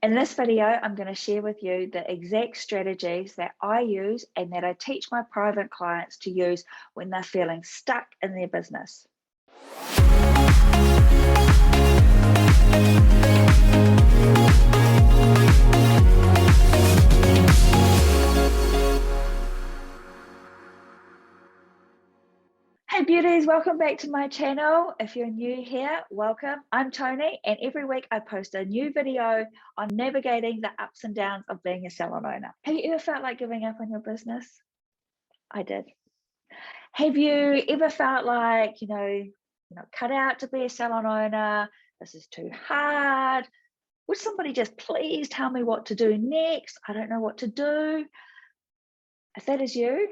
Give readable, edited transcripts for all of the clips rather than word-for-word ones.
In this video, I'm going to share with you the exact strategies that I use and that I teach my private clients to use when they're feeling stuck in their business. Hey beauties, welcome back to my channel. If you're new here, welcome. I'm Tony, and every week I post a new video on navigating the ups and downs of being a salon owner. Have you ever felt like giving up on your business? I did. Have you ever felt like, you're not cut out to be a salon owner? This is too hard. Would somebody just please tell me what to do next? I don't know what to do. If that is you,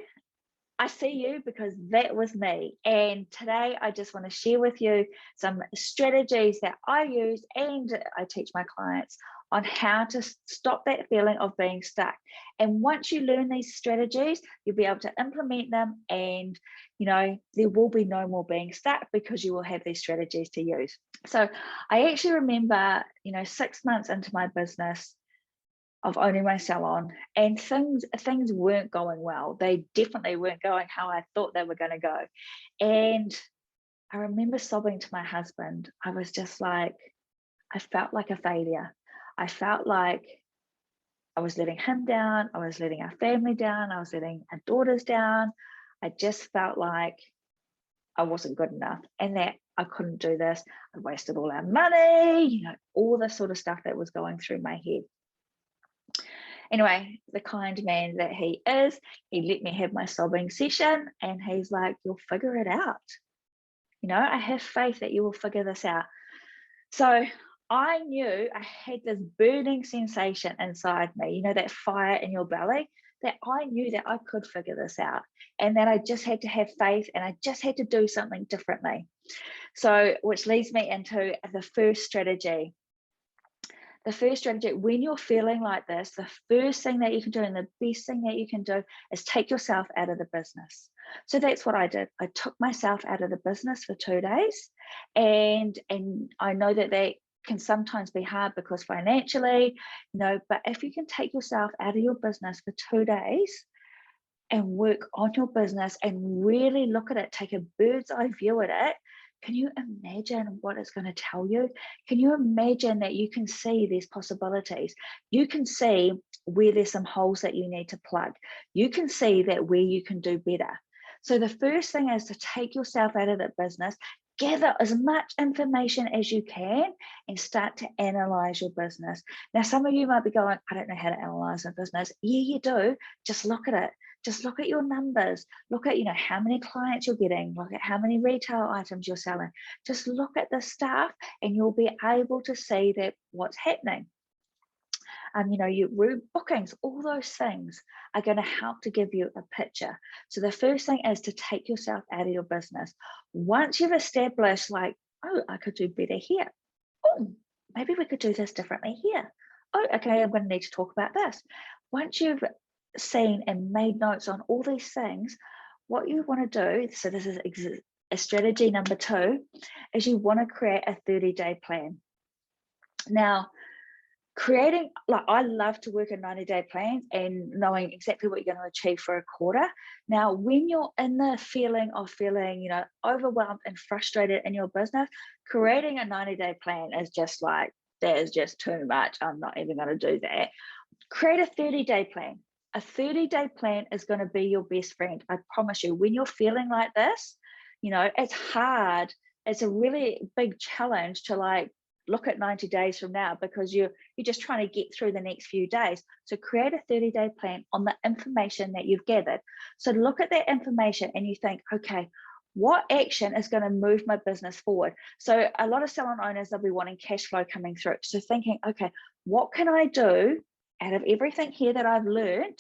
I see you, because that was me. And today I just want to share with you some strategies that I use and I teach my clients on how to stop that feeling of being stuck. And once you learn these strategies, you'll be able to implement them, and there will be no more being stuck because you will have these strategies to use. So I actually remember 6 months into my business of owning my salon, and things weren't going well. They definitely weren't going how I thought they were going to go. And I remember sobbing to my husband. I was just like, I felt like a failure. I felt like I was letting him down. I was letting our family down. I was letting our daughters down. I just felt like I wasn't good enough and that I couldn't do this. I wasted all our money, all the sort of stuff that was going through my head. Anyway, the kind man that he is, he let me have my sobbing session, and he's like, you'll figure it out. I have faith that you will figure this out. So I knew I had this burning sensation inside me, that fire in your belly, that I knew that I could figure this out, and that I just had to have faith, and I just had to do something differently. So, which leads me into the first strategy. The first strategy, when you're feeling like this, the first thing that you can do and the best thing that you can do is take yourself out of the business. So that's what I did. I took myself out of the business for 2 days. And I know that can sometimes be hard because financially, but if you can take yourself out of your business for 2 days and work on your business and really look at it, take a bird's eye view at it, can you imagine what it's going to tell you? Can you imagine that you can see these possibilities? You can see where there's some holes that you need to plug. You can see that where you can do better. So the first thing is to take yourself out of that business, gather as much information as you can, and start to analyze your business. Now, some of you might be going, I don't know how to analyze a business. Yeah, you do. Just look at it. Just look at your numbers. Look at, how many clients you're getting. Look at how many retail items you're selling. Just look at the stuff, and you'll be able to see that what's happening. Your room bookings, all those things are going to help to give you a picture. So the first thing is to take yourself out of your business. Once you've established, like, oh, I could do better here. Oh, maybe we could do this differently here. Oh, okay, I'm going to need to talk about this. Once you've seen and made notes on all these things, what you want to do, so this is a strategy number 2, is you want to create a 30-day plan. Now, I love to work in 90-day plans and knowing exactly what you're going to achieve for a quarter. Now, when you're in the feeling overwhelmed and frustrated in your business, creating a 90-day plan is just like, that is just too much. I'm not even going to do that. Create a 30-day plan. A 30-day plan is going to be your best friend. I promise you, when you're feeling like this, it's hard. It's a really big challenge to look at 90 days from now, because you're just trying to get through the next few days. So create a 30-day plan on the information that you've gathered. So look at that information and you think, okay, what action is going to move my business forward? So a lot of salon owners, they'll be wanting cash flow coming through. So thinking, okay, what can I do out of everything here that I've learned?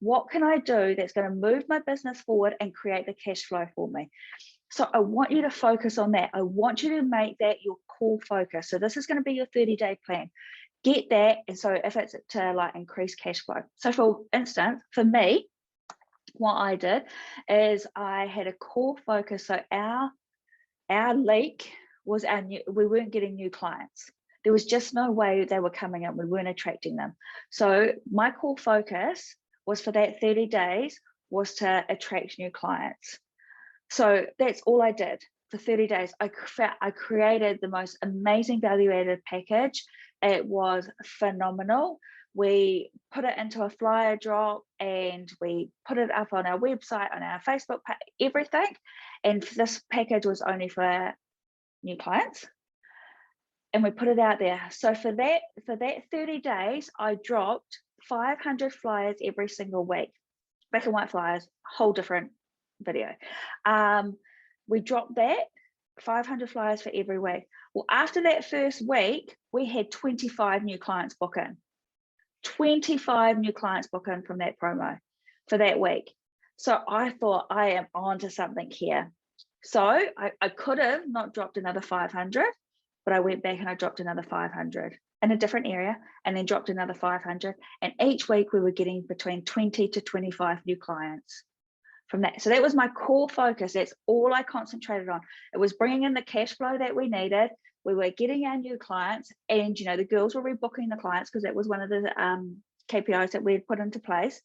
What can I do that's going to move my business forward and create the cash flow for me? So I want you to focus on that. I want you to make that your core focus. So this is going to be your 30-day plan. Get that. And so if it's to increase cash flow. So for instance, for me, what I did is I had a core focus. So our leak was we weren't getting new clients. There was just no way they were coming in. We weren't attracting them. So my core focus was for that 30 days was to attract new clients. So that's all I did for 30 days. I created the most amazing value-added package. It was phenomenal. We put it into a flyer drop and we put it up on our website, on our Facebook page, everything. And this package was only for new clients. And we put it out there. So for that 30 days, I dropped 500 flyers every single week. Black and white flyers, whole different video. We dropped that 500 flyers for every week. Well, after that first week, we had 25 new clients book in. 25 new clients book in from that promo for that week. So I thought, I am onto something here. So I could have not dropped another 500, but I went back and I dropped another 500 in a different area and then dropped another 500. And each week we were getting between 20 to 25 new clients from that. So that was my core focus. That's all I concentrated on. It was bringing in the cash flow that we needed. We were getting our new clients, and the girls were rebooking the clients because that was one of the KPIs that we had put into place.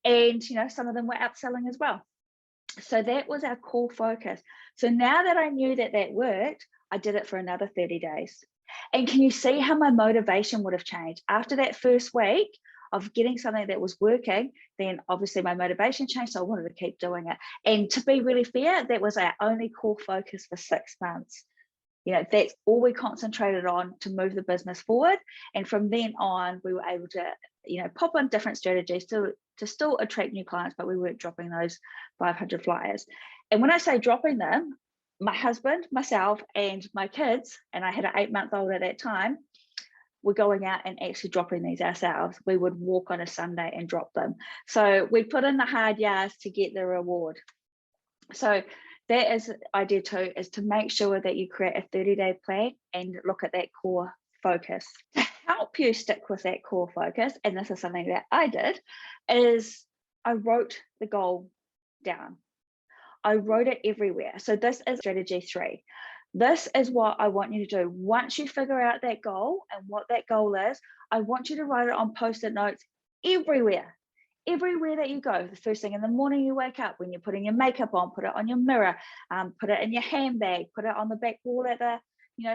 And some of them were upselling as well. So that was our core focus. So now that I knew that that worked, I did it for another 30 days. And can you see how my motivation would have changed? After that first week of getting something that was working, then obviously my motivation changed, so I wanted to keep doing it. And to be really fair, that was our only core focus for 6 months. That's all we concentrated on to move the business forward. And from then on, we were able to, pop on different strategies to still attract new clients, but we weren't dropping those 500 flyers. And when I say dropping them, my husband, myself, and my kids, and I had an 8-month-old at that time, were going out and actually dropping these ourselves. We would walk on a Sunday and drop them. So we put in the hard yards to get the reward. So that is idea 2, is to make sure that you create a 30-day plan and look at that core focus. To help you stick with that core focus, and this is something that I did, is I wrote the goal down. I wrote it everywhere. So this is strategy 3. This is what I want you to do. Once you figure out that goal and what that goal is, I want you to write it on Post-it notes everywhere. Everywhere that you go. The first thing in the morning you wake up, when you're putting your makeup on, put it on your mirror, put it in your handbag, put it on the back wall at the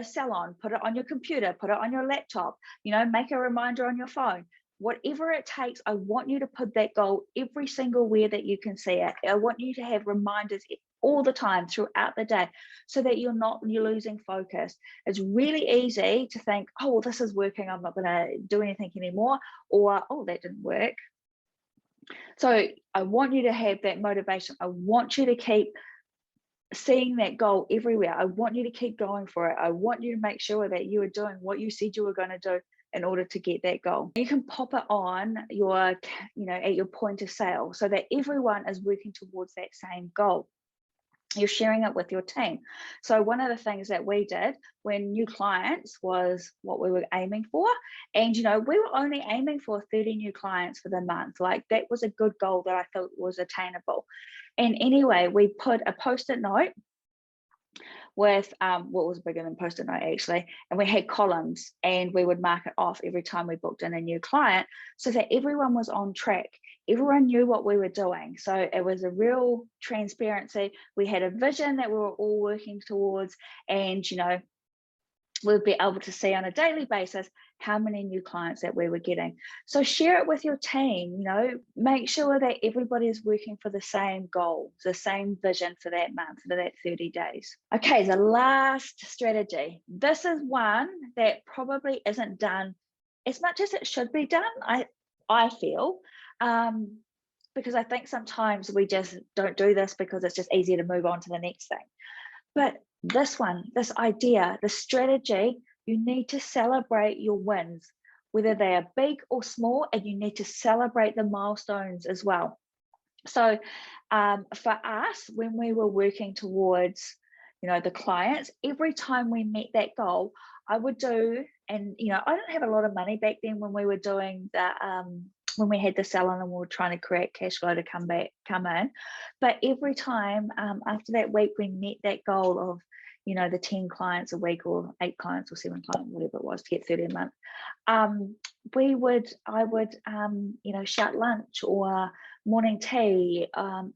salon, put it on your computer, put it on your laptop, make a reminder on your phone. Whatever it takes, I want you to put that goal every single where that you can see it. I want you to have reminders all the time throughout the day so that you're losing focus. It's really easy to think, oh, well, this is working, I'm not going to do anything anymore, or, oh, that didn't work. So I want you to have that motivation. I want you to keep seeing that goal everywhere. I want you to keep going for it. I want you to make sure that you are doing what you said you were going to do in order to get that goal. You can pop it on your, at your point of sale so that everyone is working towards that same goal. You're sharing it with your team. So one of the things that we did when new clients was what we were aiming for. And, we were only aiming for 30 new clients for the month. Like, that was a good goal that I thought was attainable. And anyway, we put a Post-it note with what was bigger than Post-it note actually, and we had columns, and we would mark it off every time we booked in a new client so that everyone was on track. Everyone knew what we were doing. So it was a real transparency. We had a vision that we were all working towards, and we'd be able to see on a daily basis how many new clients that we were getting. So share it with your team, make sure that everybody is working for the same goal, the same vision for that month, for that 30 days. Okay, the last strategy. This is one that probably isn't done as much as it should be done, I feel, because I think sometimes we just don't do this because it's just easier to move on to the next thing. But this one, this idea, the strategy, you need to celebrate your wins, whether they are big or small, and you need to celebrate the milestones as well. So for us, when we were working towards, the clients, every time we met that goal, I would do, and, I didn't have a lot of money back then when we were doing the, when we had the salon and we were trying to create cash flow to come in. But every time after that week, we met that goal of, the 10 clients a week or 8 clients or 7 clients, whatever it was, to get 30 a month, I would shout lunch or morning tea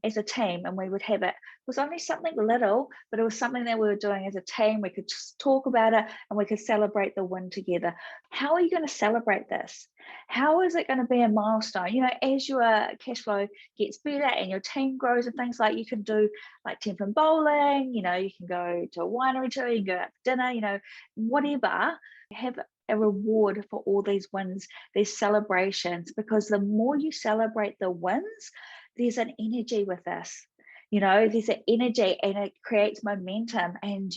as a team, and we would have it. It was only something little, but it was something that we were doing as a team. We could just talk about it and we could celebrate the win together. How are you going to celebrate this? How is it going to be a milestone? As your cash flow gets better and your team grows and things, like you can do like 10 from bowling, you can go to a winery tour, you can go out for dinner, whatever. Have a reward for all these wins, these celebrations, because the more you celebrate the wins, there's an energy with this. There's an energy, and it creates momentum, and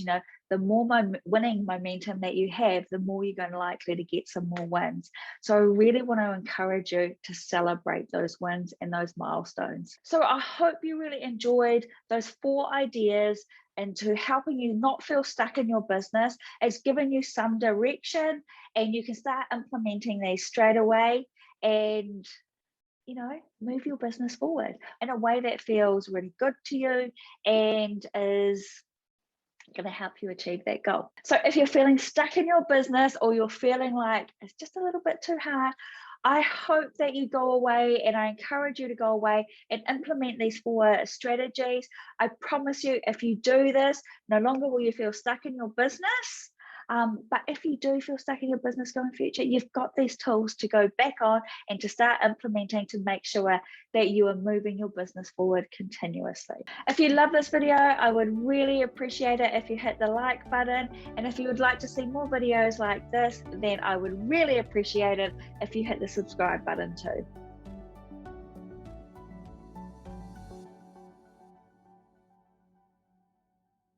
the more winning momentum that you have, the more you're going to likely to get some more wins. So I really want to encourage you to celebrate those wins and those milestones. So I hope you really enjoyed those 4 ideas into helping you not feel stuck in your business. It's given you some direction, and you can start implementing these straight away and move your business forward in a way that feels really good to you and is going to help you achieve that goal. So if you're feeling stuck in your business, or you're feeling like it's just a little bit too hard, I hope that you go away, and I encourage you to go away and implement these 4 strategies. I promise you, if you do this, no longer will you feel stuck in your business. But if you do feel stuck in your business going future, you've got these tools to go back on and to start implementing to make sure that you are moving your business forward continuously. If you love this video, I would really appreciate it if you hit the like button. And if you would like to see more videos like this, then I would really appreciate it if you hit the subscribe button too.